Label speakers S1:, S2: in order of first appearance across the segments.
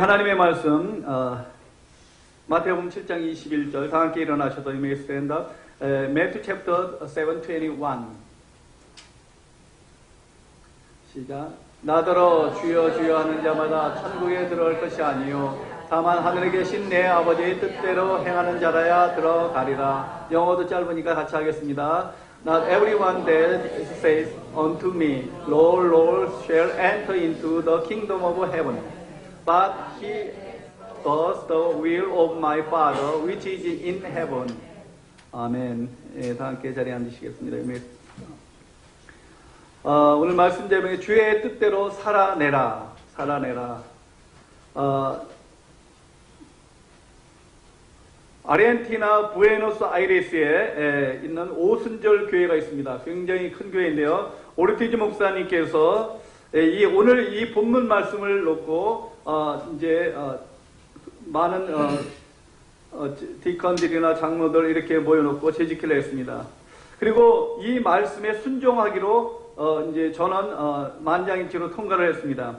S1: 하나님의 말씀 마태복음 7장 21절 다 함께 일어나셔도 you may stand up. Matthew chapter 7:21 시작. 나더러 주여 주여 하는 자마다 천국에 들어갈 것이 아니요 다만 하늘에 계신 내 아버지의 뜻대로 행하는 자라야 들어가리라. 영어도 짧으니까 같이 하겠습니다. Not everyone that says unto me, Lord, Lord, shall enter into the kingdom of heaven, but he does the will of my Father which is in heaven. 아멘. 다 함께 자리에 앉으시겠습니다. 오늘 말씀 제목이 주의 뜻대로 살아내라. 살아내라. 아르헨티나 부에노스아이레스에 있는 오순절 교회가 있습니다. 굉장히 큰 교회인데요. 오르티즈 목사님께서 오늘 이 본문 말씀을 놓고 많은 디컨들이나 장로들 이렇게 모여놓고 재직회를 했습니다. 그리고 이 말씀에 순종하기로 저는 만장일치로 통과를 했습니다.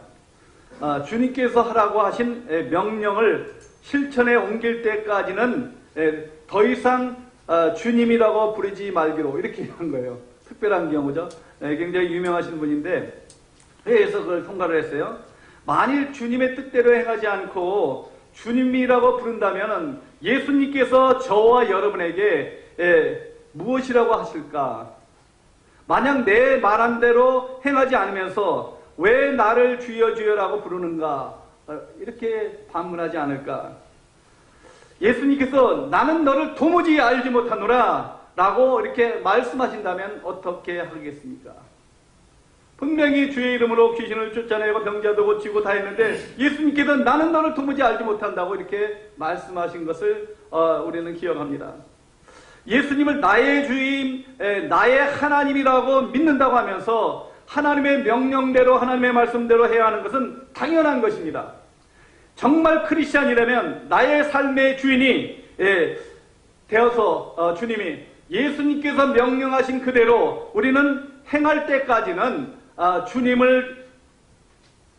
S1: 주님께서 하라고 하신 명령을 실천에 옮길 때까지는 더 이상 주님이라고 부르지 말기로 이렇게 한 거예요. 특별한 경우죠. 굉장히 유명하신 분인데 회에서 그걸 통과를 했어요. 만일 주님의 뜻대로 행하지 않고 주님이라고 부른다면 예수님께서 저와 여러분에게 무엇이라고 하실까? 만약 내 말한 대로 행하지 않으면서 왜 나를 주여 주여라고 부르는가? 이렇게 반문하지 않을까? 예수님께서 나는 너를 도무지 알지 못하노라 라고 이렇게 말씀하신다면 어떻게 하겠습니까? 분명히 주의 이름으로 귀신을 쫓아내고 병자도 고치고 다 했는데 예수님께서 나는 너를 도무지 알지 못한다고 이렇게 말씀하신 것을 우리는 기억합니다. 예수님을 나의 주인, 나의 하나님이라고 믿는다고 하면서 하나님의 명령대로 하나님의 말씀대로 해야 하는 것은 당연한 것입니다. 정말 크리스찬이라면 나의 삶의 주인이 되어서 주님이 예수님께서 명령하신 그대로 우리는 행할 때까지는 주님을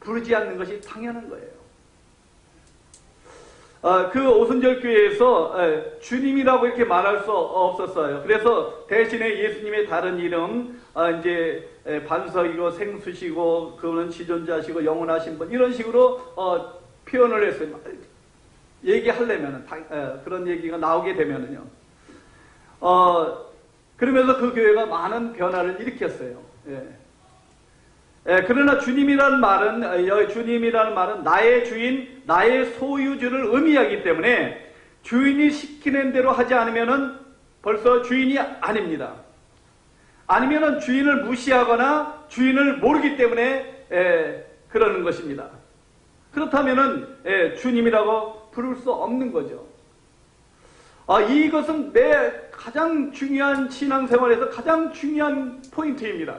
S1: 부르지 않는 것이 당연한 거예요. 그 오순절 교회에서 주님이라고 이렇게 말할 수 없었어요. 그래서 대신에 예수님의 다른 이름, 반석이고 생수시고 그분은 지존자시고 영원하신 분 이런 식으로 표현을 했어요. 얘기하려면 그런 얘기가 나오게 되면은요. 그러면서 그 교회가 많은 변화를 일으켰어요. 그러나 주님이라는 말은 나의 주인, 나의 소유주를 의미하기 때문에 주인이 시키는 대로 하지 않으면은 벌써 주인이 아닙니다. 아니면은 주인을 무시하거나 주인을 모르기 때문에 그러는 것입니다. 그렇다면은 주님이라고 부를 수 없는 거죠. 이것은 내 가장 중요한 신앙생활에서 가장 중요한 포인트입니다.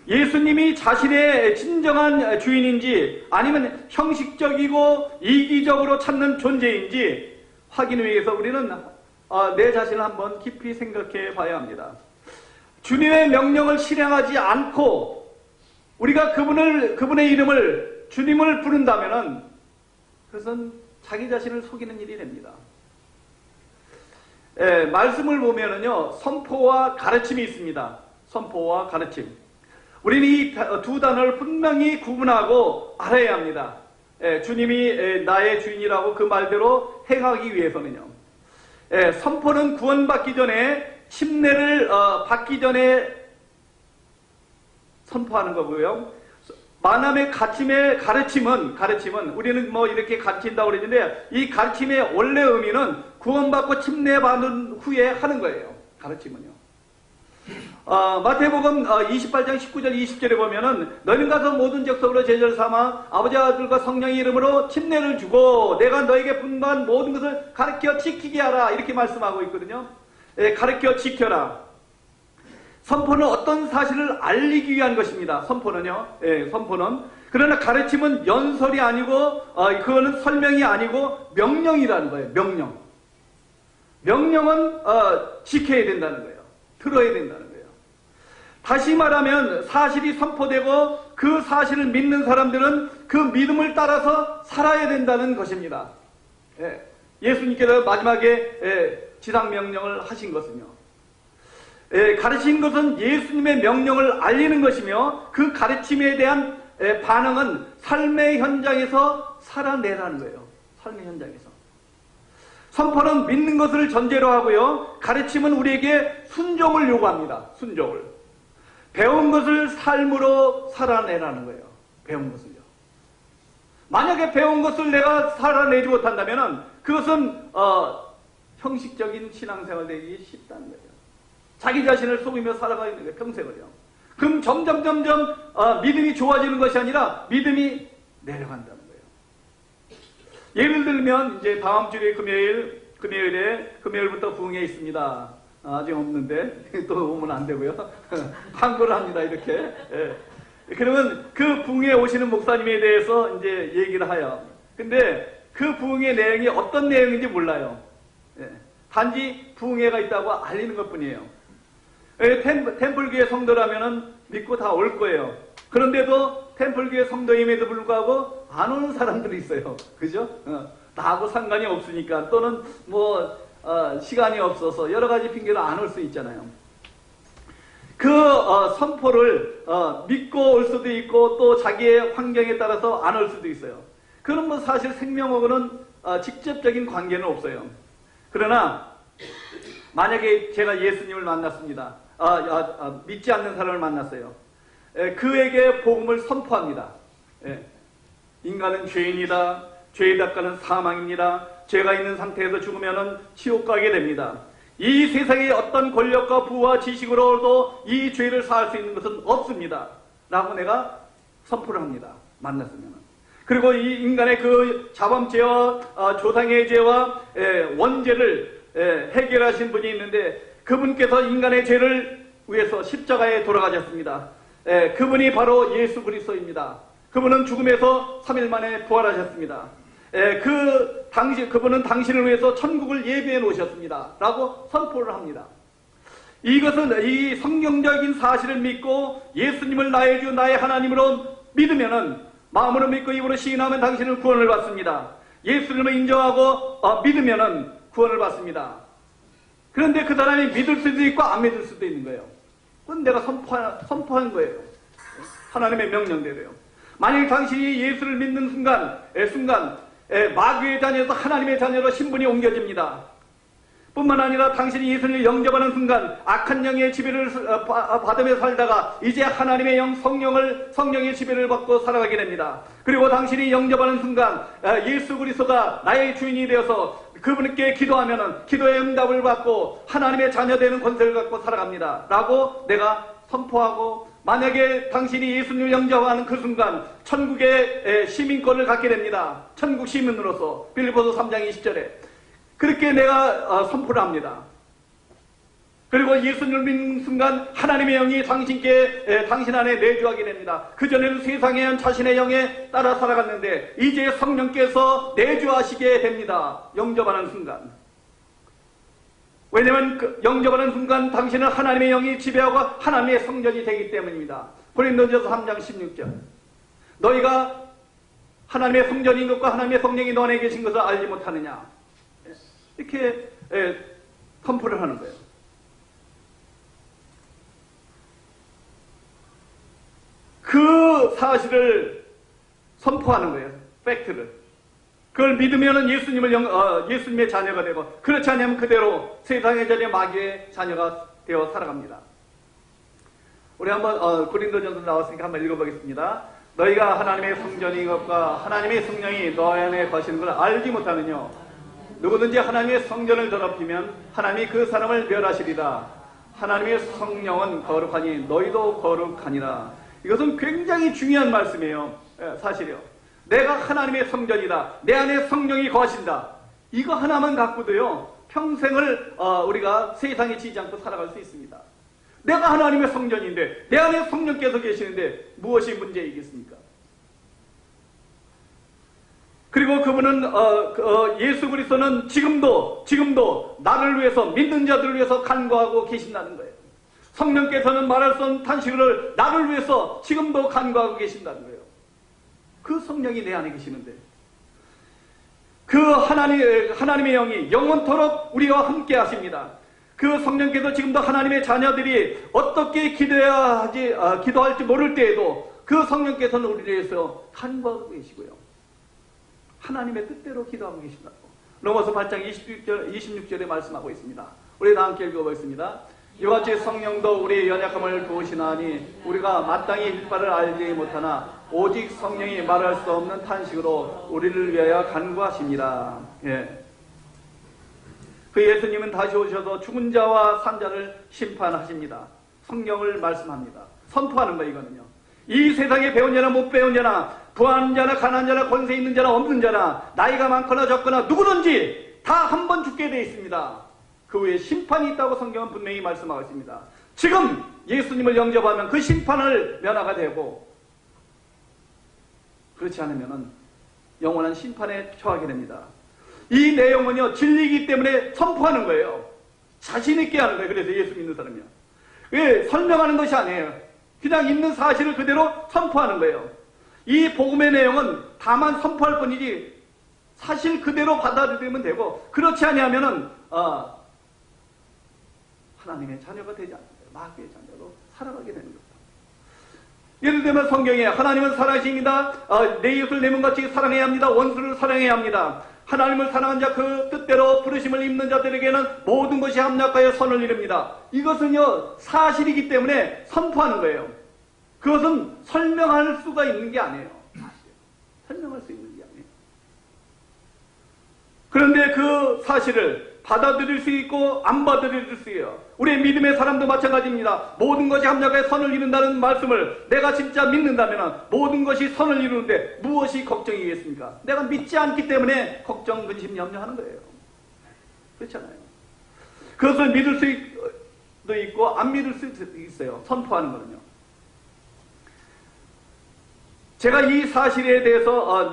S1: 예수님이 자신의 진정한 주인인지 아니면 형식적이고 이기적으로 찾는 존재인지 확인을 위해서 우리는 내 자신을 한번 깊이 생각해 봐야 합니다. 주님의 명령을 실행하지 않고 우리가 그분의 이름을 주님을 부른다면은 그것은 자기 자신을 속이는 일이 됩니다. 말씀을 보면은요, 선포와 가르침이 있습니다. 선포와 가르침. 우리는 이 두 단어를 분명히 구분하고 알아야 합니다. 주님이 나의 주인이라고 그 말대로 행하기 위해서는요. 선포는 구원받기 전에 침례를 받기 전에 선포하는 거고요. 만남의 가르침은 우리는 이렇게 가르친다고 그러는데 이 가르침의 원래 의미는 구원받고 침례받은 후에 하는 거예요. 가르침은요. 마태복음 28장 19절 20절에 보면은 너희는 가서 모든 족속으로 제자를 삼아 아버지 아들과 성령의 이름으로 침례를 주고 내가 너에게 분부한 모든 것을 가르쳐 지키게 하라 이렇게 말씀하고 있거든요. 가르쳐 지켜라. 선포는 어떤 사실을 알리기 위한 것입니다. 선포는요. 선포는. 그러나 가르침은 연설이 아니고 그거는 설명이 아니고 명령이라는 거예요. 명령은 지켜야 된다는 거예요. 들어야 된다는 거예요. 다시 말하면 사실이 선포되고 그 사실을 믿는 사람들은 그 믿음을 따라서 살아야 된다는 것입니다. 예수님께서 마지막에 지상명령을 하신 것은요, 가르친 것은 예수님의 명령을 알리는 것이며 그 가르침에 대한 반응은 삶의 현장에서 살아내라는 거예요. 삶의 현장에서. 선포는 믿는 것을 전제로 하고요, 가르침은 우리에게 순종을 요구합니다. 순종을. 배운 것을 삶으로 살아내라는 거예요. 배운 것을요. 만약에 배운 것을 내가 살아내지 못한다면 그것은 형식적인 신앙생활 되기 쉽다는 거예요. 자기 자신을 속이며 살아가야 되는 거예요. 평생을요. 그럼 점점 믿음이 좋아지는 것이 아니라 믿음이 내려간다는 거예요. 예를 들면 이제 다음 주에 금요일부터 부흥회 있습니다. 아직 없는데 또 오면 안 되고요. 광고를 합니다. 이렇게. 그러면 그 부흥회에 오시는 목사님에 대해서 이제 얘기를 해요. 근데 그 부흥회 내용이 어떤 내용인지 몰라요. 단지 부흥회가 있다고 알리는 것 뿐이에요. 템플교회 성도라면은 믿고 다 올 거예요. 그런데도 템플교회 성도임에도 불구하고 안 오는 사람들이 있어요. 그죠? 나하고 상관이 없으니까, 또는 시간이 없어서 여러 가지 핑계로 안 올 수 있잖아요. 그 선포를 믿고 올 수도 있고 또 자기의 환경에 따라서 안 올 수도 있어요. 그럼 사실 생명하고는 직접적인 관계는 없어요. 그러나 만약에 제가 예수님을 만났습니다. 믿지 않는 사람을 만났어요. 그에게 복음을 선포합니다. 인간은 죄인이다. 죄의 답가는 사망입니다. 죄가 있는 상태에서 죽으면 지옥 가게 됩니다. 이 세상의 어떤 권력과 부와 지식으로도 이 죄를 사할 수 있는 것은 없습니다. 라고 내가 선포를 합니다. 만났으면. 그리고 이 인간의 그 자범죄와 조상의 죄와 원죄를 해결하신 분이 있는데, 그분께서 인간의 죄를 위해서 십자가에 돌아가셨습니다. 그분이 바로 예수 그리스도입니다. 그분은 죽음에서 3일 만에 부활하셨습니다. 그분은 당신을 위해서 천국을 예비해 놓으셨습니다. 라고 선포를 합니다. 이것은 이 성경적인 사실을 믿고 예수님을 나의 주, 나의 하나님으로 믿으면은, 마음으로 믿고 입으로 시인하면 당신은 구원을 받습니다. 예수님을 인정하고 믿으면은 구원을 받습니다. 그런데 그 사람이 믿을 수도 있고 안 믿을 수도 있는 거예요. 그건 내가 선포한 거예요. 하나님의 명령대로요. 만일 당신이 예수를 믿는 순간 마귀의 자녀에서 하나님의 자녀로 신분이 옮겨집니다. 뿐만 아니라 당신이 예수를 영접하는 순간 악한 영의 지배를 받으며 살다가 이제 하나님의 영 성령의 지배를 받고 살아가게 됩니다. 그리고 당신이 영접하는 순간 예수 그리스도가 나의 주인이 되어서 그분께 기도하면은 기도의 응답을 받고 하나님의 자녀 되는 권세를 갖고 살아갑니다. 라고 내가 선포하고, 만약에 당신이 예수님을 영접하는 그 순간 천국의 시민권을 갖게 됩니다. 천국 시민으로서. 빌립보서 3장 20절에 그렇게 내가 선포를 합니다. 그리고 예수님을 믿는 순간 하나님의 영이 당신 안에 내주하게 됩니다. 그전에는 세상에 자신의 영에 따라 살아갔는데 이제 성령께서 내주하시게 됩니다. 영접하는 순간. 왜냐하면 영접하는 순간 당신은 하나님의 영이 지배하고 하나님의 성전이 되기 때문입니다. 고린도전서 3장 16절. 너희가 하나님의 성전인 것과 하나님의 성령이 너 안에 계신 것을 알지 못하느냐. 이렇게 선포를 하는 거예요. 그 사실을 선포하는 거예요. 팩트를. 그걸 믿으면 예수님의 자녀가 되고, 그렇지 않으면 그대로 세상의 자녀, 마귀의 자녀가 되어 살아갑니다. 우리 한번 고린도전서 나왔으니까 한번 읽어보겠습니다. 너희가 하나님의 성전인 것과 하나님의 성령이 너희 안에 거시는 걸 알지 못하느냐. 누구든지 하나님의 성전을 더럽히면 하나님이 그 사람을 멸하시리라. 하나님의 성령은 거룩하니 너희도 거룩하니라. 이것은 굉장히 중요한 말씀이에요. 사실이요. 내가 하나님의 성전이다. 내 안에 성령이 거하신다. 이거 하나만 갖고도요, 평생을 우리가 세상에 지지 않고 살아갈 수 있습니다. 내가 하나님의 성전인데 내 안에 성령께서 계시는데 무엇이 문제이겠습니까? 그리고 그분은 예수 그리스도는 지금도 나를 위해서, 믿는 자들을 위해서 간구하고 계신다는 거예요. 성령께서는 말할 수 없는 탄식을 나를 위해서 지금도 간구하고 계신다는 거예요. 그 성령이 내 안에 계시는데, 그 하나님의 영이 영원토록 우리와 함께 하십니다. 그 성령께서 지금도 하나님의 자녀들이 어떻게 기도할지 모를 때에도 그 성령께서는 우리를 위해서 간구하고 계시고요, 하나님의 뜻대로 기도하고 계신다고 로마서 8장 26절에 말씀하고 있습니다. 우리 다 함께 읽어보겠습니다. 이와 같이 성령도 우리의 연약함을 도우시나니 우리가 마땅히 일 바를 알지 못하나 오직 성령이 말할 수 없는 탄식으로 우리를 위하여 간구하십니다. 예. 그 예수님은 다시 오셔서 죽은 자와 산 자를 심판하십니다. 성경을 말씀합니다. 선포하는 거예요. 이거는요, 이 세상에 배운 자나 못 배운 자나, 부한 자나 가난한 자나, 권세 있는 자나 없는 자나, 나이가 많거나 적거나 누구든지 다 한 번 죽게 되어 있습니다. 그 후에 심판이 있다고 성경은 분명히 말씀하고 있습니다. 지금 예수님을 영접하면 그 심판을 면하게 되고, 그렇지 않으면 영원한 심판에 처하게 됩니다. 이 내용은요, 진리이기 때문에 선포하는 거예요. 자신 있게 하는 거예요. 그래서 예수 믿는 사람이요, 왜 설명하는 것이 아니에요. 그냥 있는 사실을 그대로 선포하는 거예요. 이 복음의 내용은 다만 선포할 뿐이지 사실 그대로 받아들이면 되고, 그렇지 아니하면은 하나님의 자녀가 되지 않는 거예요. 마귀의 자녀로 살아가게 되는 겁니다. 예를 들면 성경에 하나님은 사랑이십니다. 내 이웃을 내 몸같이 사랑해야 합니다. 원수를 사랑해야 합니다. 하나님을 사랑한 자, 그 뜻대로 부르심을 입는 자들에게는 모든 것이 합력하여 선을 이룹니다. 이것은요, 사실이기 때문에 선포하는 거예요. 그것은 설명할 수가 있는 게 아니에요. 설명할 수 있는 게 아니에요. 그런데 그 사실을 받아들일 수 있고 안 받아들일 수 있어요. 우리의 믿음의 사람도 마찬가지입니다. 모든 것이 합력하여 선을 이룬다는 말씀을 내가 진짜 믿는다면 모든 것이 선을 이루는데 무엇이 걱정이겠습니까? 내가 믿지 않기 때문에 걱정, 근심, 염려하는 거예요. 그렇잖아요. 그것을 믿을 수도 있고 안 믿을 수도 있어요. 선포하는 거는요. 제가 이 사실에 대해서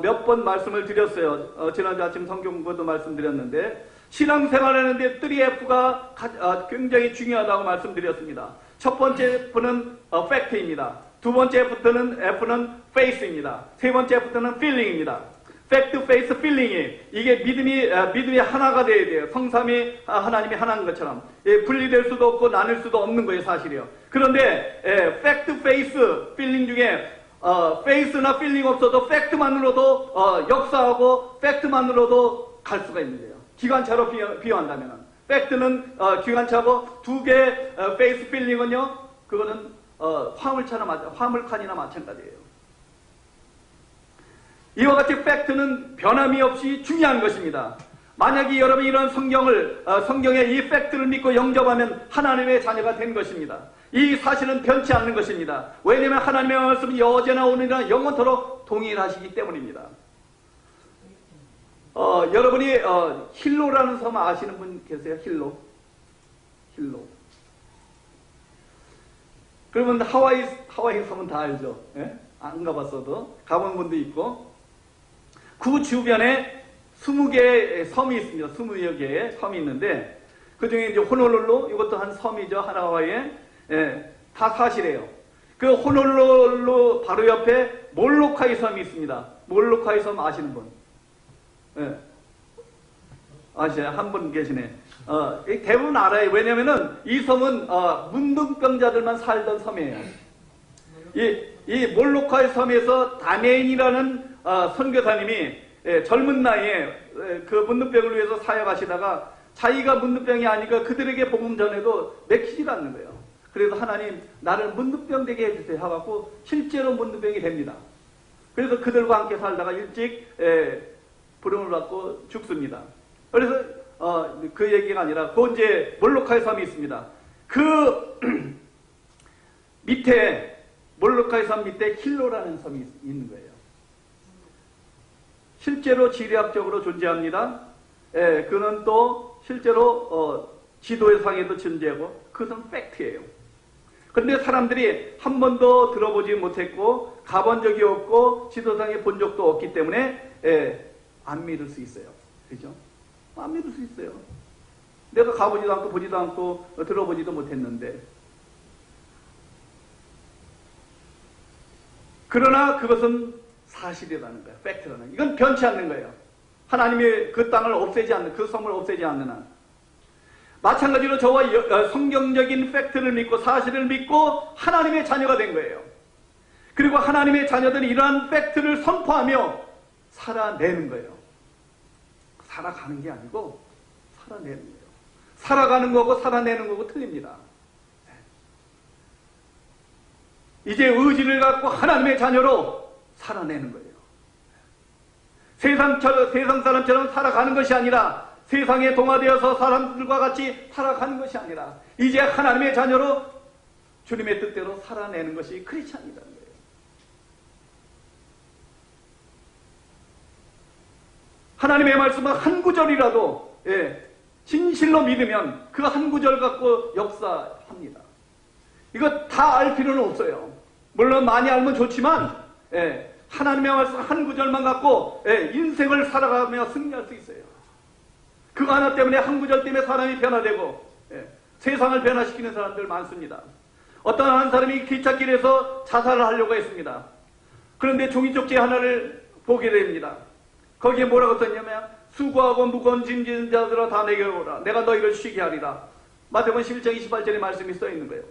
S1: 몇 번 말씀을 드렸어요. 지난주 아침 성경 공부도 말씀드렸는데, 신앙생활하는데 3F가 굉장히 중요하다고 말씀드렸습니다. 첫 번째 F는 팩트입니다. 두 번째 F는 faith입니다. 세 번째 F는 feeling입니다. 팩트, 페이스, 필링이, 이게 믿음이 하나가 돼야 돼요. 성삼이 하나님이 하나인 것처럼. 분리될 수도 없고 나눌 수도 없는 거예요, 사실이요. 그런데 팩트, 페이스, 필링 중에 페이스나 필링 없어도 팩트만으로도 역사하고 팩트만으로도 갈 수가 있는 거예요. 기관차로 비유한다면 팩트는 기관차고, 두 개 페이스 필링은요, 그거는 화물칸이나 마찬가지예요. 이와 같이 팩트는 변함이 없이 중요한 것입니다. 만약에 여러분이 이런 성경의 이 팩트를 믿고 영접하면 하나님의 자녀가 된 것입니다. 이 사실은 변치 않는 것입니다. 왜냐하면 하나님의 말씀이 어제나 오늘이나 영원토록 동일하시기 때문입니다. 여러분이 힐로라는 섬 아시는 분 계세요? 힐로. 그러면 하와이 섬은 다 알죠? 예? 안 가봤어도 가본 분도 있고, 그 주변에 20개의 섬이 있습니다. 20여 개의 섬이 있는데, 그 중에 이제 호놀룰루, 이것도 한 섬이죠. 하와이에. 예, 다 사실이에요. 그 호놀룰루 바로 옆에 몰로카이 섬이 있습니다. 몰로카이 섬 아시는 분? 예. 아시죠? 한 분 계시네. 대부분 알아요. 왜냐면은 이 섬은 문둥병자들만 살던 섬이에요. 이 몰로카이 섬에서 다메인이라는 선교사님이 젊은 나이에 그 문둥병을 위해서 사역하시다가 자기가 문둥병이 아니까 그들에게 복음 전해도 맥히지가 않는 거예요. 그래서 하나님, 나를 문둥병 되게 해주세요 하고 실제로 문둥병이 됩니다. 그래서 그들과 함께 살다가 일찍 부름을 받고 죽습니다. 그래서 그 얘기가 아니라 그 이제 몰로카이 섬이 있습니다. 그 밑에 몰로카이 섬 밑에 힐로라는 섬이 있는 거예요. 실제로 지리학적으로 존재합니다. 그는 또 실제로 지도상에도 존재하고, 그것은 팩트예요. 그런데 사람들이 한 번도 들어보지 못했고 가본 적이 없고 지도상에 본 적도 없기 때문에 안 믿을 수 있어요. 그죠? 안 믿을 수 있어요. 내가 가보지도 않고 보지도 않고 들어보지도 못했는데. 그러나 그것은 사실이라는 거예요. 팩트라는 거예요. 이건 변치 않는 거예요. 하나님이 그 땅을 없애지 않는, 그 섬을 없애지 않는 한. 마찬가지로 저와 성경적인 팩트를 믿고 사실을 믿고 하나님의 자녀가 된 거예요. 그리고 하나님의 자녀들이 이러한 팩트를 선포하며 살아내는 거예요. 살아가는 게 아니고 살아내는 거예요. 살아가는 거고 살아내는 거고 틀립니다. 이제 의지를 갖고 하나님의 자녀로 살아내는 거예요. 세상 사람처럼 살아가는 것이 아니라 세상에 동화되어서 사람들과 같이 살아가는 것이 아니라 이제 하나님의 자녀로 주님의 뜻대로 살아내는 것이 크리스찬이라는 거예요. 하나님의 말씀은 한 구절이라도 진실로 믿으면 그 한 구절 갖고 역사합니다. 이거 다 알 필요는 없어요. 물론 많이 알면 좋지만 하나님의 말씀 한 구절만 갖고 인생을 살아가며 승리할 수 있어요. 그거 하나 때문에 한 구절 때문에 사람이 변화되고 세상을 변화시키는 사람들 많습니다. 어떤 한 사람이 기찻길에서 자살을 하려고 했습니다. 그런데 종이쪽지 하나를 보게 됩니다. 거기에 뭐라고 썼냐면 수고하고 무거운 짐진 자들아 다 내게 오라. 내가 너희를 쉬게 하리라. 마태복음 11장 28절에 말씀이 써 있는 거예요.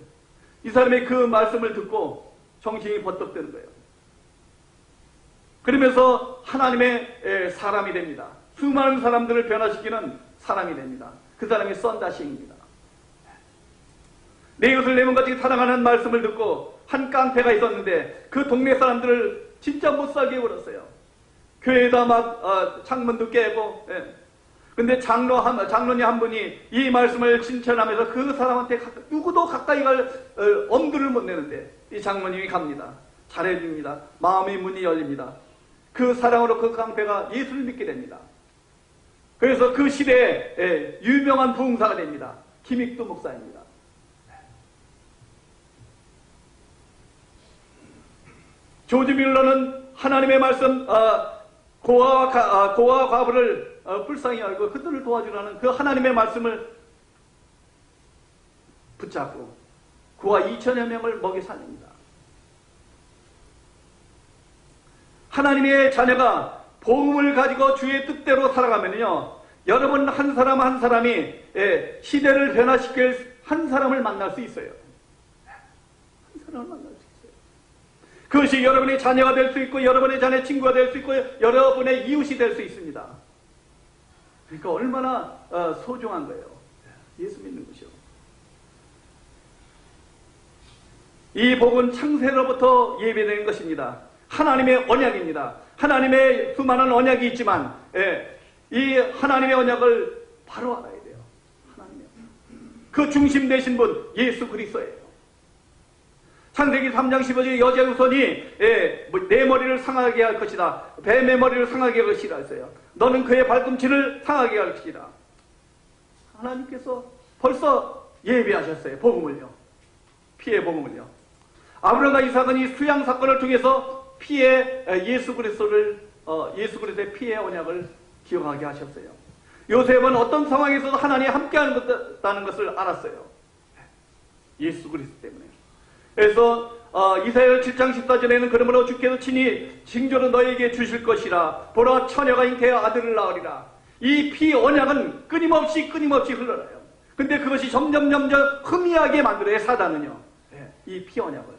S1: 이 사람이 그 말씀을 듣고 정신이 버떡 드는 거예요. 그러면서 하나님의 사람이 됩니다. 수많은 사람들을 변화시키는 사람이 됩니다. 그 사람이 썬다시입니다. 내 이웃을 내 몸같이 사랑하는 말씀을 듣고 한 깡패가 있었는데 그 동네 사람들을 진짜 못 살게 굴었어요. 교회에다 막 창문도 깨고 근데 장로님 한 분이 이 말씀을 칭찬하면서 그 사람한테 누구도 가까이 갈 엄두를 못 내는데 이 장로님이 갑니다. 잘해줍니다. 마음의 문이 열립니다. 그 사랑으로 그 깡패가 예수를 믿게 됩니다. 그래서 그 시대에 유명한 부흥사가 됩니다. 김익두 목사입니다. 조지 밀러는 하나님의 말씀 고아와 과부를 불쌍히 알고 그들을 도와주라는 그 하나님의 말씀을 붙잡고 고아 2천여 명을 먹여 살립니다. 하나님의 자녀가 복음을 가지고 주의 뜻대로 살아가면요, 여러분 한 사람 한 사람이 시대를 변화시킬 한 사람을 만날 수 있어요. 한 사람을 만날 수 있어요. 그것이 여러분의 자녀가 될 수 있고 여러분의 자녀 친구가 될 수 있고 여러분의 이웃이 될 수 있습니다. 그러니까 얼마나 소중한 거예요. 예수 믿는 것이요. 이 복은 창세로부터 예배되는 것입니다. 하나님의 언약입니다. 하나님의 수많은 언약이 있지만 이 하나님의 언약을 바로 알아야 돼요. 하나님의 그 중심 되신 분 예수 그리스도예요. 창세기 3장 15절에 여자 후손이 내 머리를 상하게 할 것이다. 뱀의 머리를 상하게 할 것이라 했어요. 너는 그의 발꿈치를 상하게 할 것이다. 하나님께서 벌써 예비하셨어요. 복음을요. 피의 복음을요. 아브라함과 이삭은 이 수양 사건을 통해서 피의 예수 그리스도의 피의 언약을 기억하게 하셨어요. 요셉은 어떤 상황에서도 하나님이 함께하는 것을 알았어요. 예수 그리스도 때문에. 그래서 이사야 7장 14절에는 그러므로 주께서 친히 징조로 너에게 주실 것이라. 보라 처녀가 잉태하여 아들을 낳으리라. 이 피 언약은 끊임없이 흘러나요. 근데 그것이 점점 희미하게 만들어요. 사단은요. 이 피 언약을.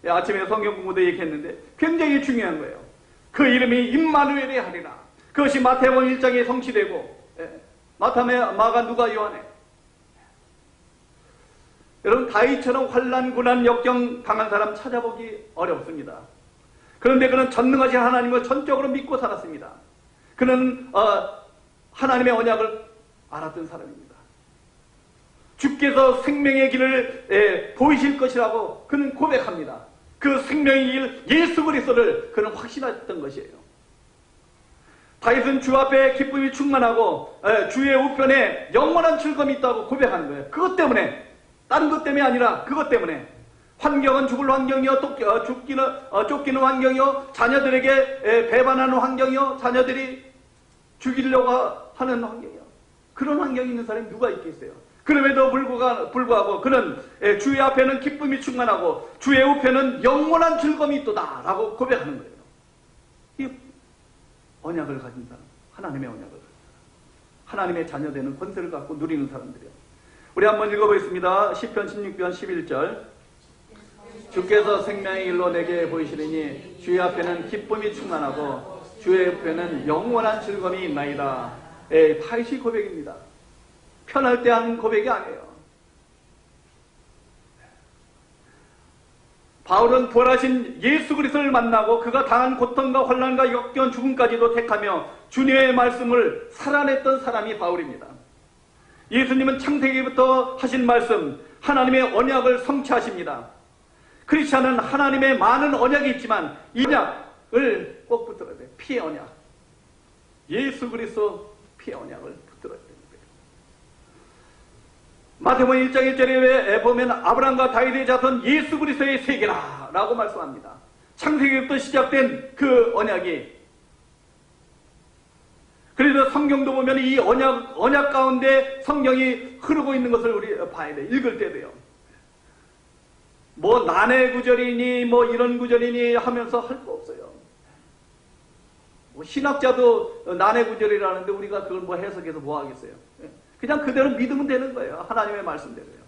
S1: 아침에 성경 공부도 얘기했는데 굉장히 중요한 거예요. 그 이름이 임마누엘이 하리라. 그것이 마태복음 1장에 성취되고 마가 누가 요한에. 여러분 다윗처럼 환난 고난 역경 당한 사람 찾아보기 어렵습니다. 그런데 그는 전능하신 하나님을 전적으로 믿고 살았습니다. 그는 하나님의 언약을 알았던 사람입니다. 주께서 생명의 길을 보이실 것이라고 그는 고백합니다. 그 생명의 길 예수 그리스도를 그는 확신했던 것이에요. 다윗은 주 앞에 기쁨이 충만하고 주의 우편에 영원한 즐거움이 있다고 고백하는 거예요. 그것 때문에, 다른 것 때문에 아니라 그것 때문에. 환경은 죽을 환경이요, 쫓기는 환경이요, 자녀들에게 배반하는 환경이요, 자녀들이 죽이려고 하는 환경이요. 그런 환경이 있는 사람이 누가 있겠어요? 그럼에도 불구하고 그는 주의 앞에는 기쁨이 충만하고 주의 우편은 영원한 즐거움이 있도다 라고 고백하는 거예요. 이게 언약을 가진 사람, 하나님의 언약을 가진 사람, 하나님의 자녀되는 권세를 갖고 누리는 사람들이요. 우리 한번 읽어보겠습니다. 시편 16편 11절. 주께서 생명의 길로 내게 보이시리니 주의 앞에는 기쁨이 충만하고 주의 옆에는 영원한 즐거움이 있나이다. 다윗이 고백입니다. 편할 때 하는 고백이 아니에요. 바울은 부활하신 예수 그리스도를 만나고 그가 당한 고통과 환난과 역겨운 죽음까지도 택하며 주님의 말씀을 살아냈던 사람이 바울입니다. 예수님은 창세기부터 하신 말씀, 하나님의 언약을 성취하십니다. 크리스찬은 하나님의 많은 언약이 있지만 이 언약을 꼭 붙들어야 돼요. 피의 언약. 예수 그리스도 피의 언약을 붙들어야 됩니다. 마태복음 1장 1절에 보면 아브라함과 다윗의 자손 예수 그리스도의 세계라 라고 말씀합니다. 창세기부터 시작된 그 언약이, 그래서 성경도 보면 이 언약 가운데 성경이 흐르고 있는 것을 우리 봐야 돼. 읽을 때도요. 뭐 난해 구절이니 뭐 이런 구절이니 하면서 할 거 없어요. 뭐 신학자도 난해 구절이라는데 우리가 그걸 뭐 해석해서 뭐 하겠어요. 그냥 그대로 믿으면 되는 거예요. 하나님의 말씀대로요.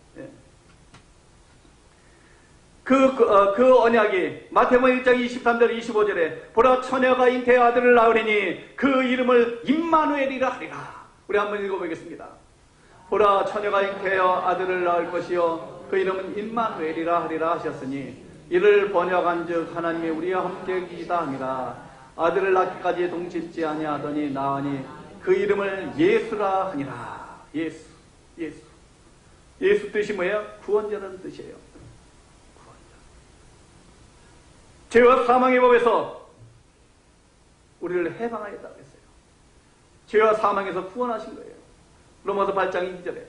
S1: 그 언약이 마태복음 1장 23절 25절에 보라 처녀가 잉태의 아들을 낳으리니 그 이름을 임마누엘이라 하리라. 우리 한번 읽어보겠습니다. 보라 처녀가 잉태하여 아들을 낳을 것이요 그 이름은 임마누엘이라 하리라 하셨으니 이를 번역한즉 하나님이 우리와 함께 계시다 함이라. 아들을 낳기까지 동짓지 아니하더니 나으니 그 이름을 예수라 하니라. 예수. 예수 뜻이 뭐예요? 구원자라는 뜻이에요. 구원자. 죄와 사망의 법에서 우리를 해방하였다고 했어요. 죄와 사망에서 구원하신 거예요. 로마서 8장 2절에.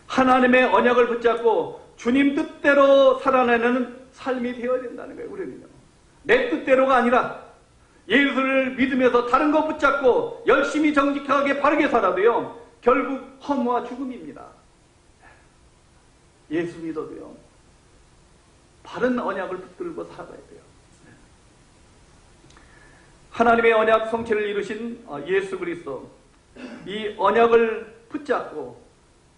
S1: 하나님의 언약을 붙잡고 주님 뜻대로 살아내는 삶이 되어야 된다는 거예요. 우리는요. 내 뜻대로가 아니라 예수를 믿으면서 다른 거 붙잡고 열심히 정직하게 바르게 살아도요, 결국 허무와 죽음입니다. 예수 믿어도요, 바른 언약을 붙들고 살아야 돼요. 하나님의 언약 성취를 이루신 예수 그리스도, 이 언약을 붙잡고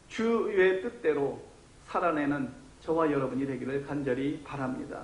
S1: 주의 뜻대로 살아내는 저와 여러분이 되기를 간절히 바랍니다.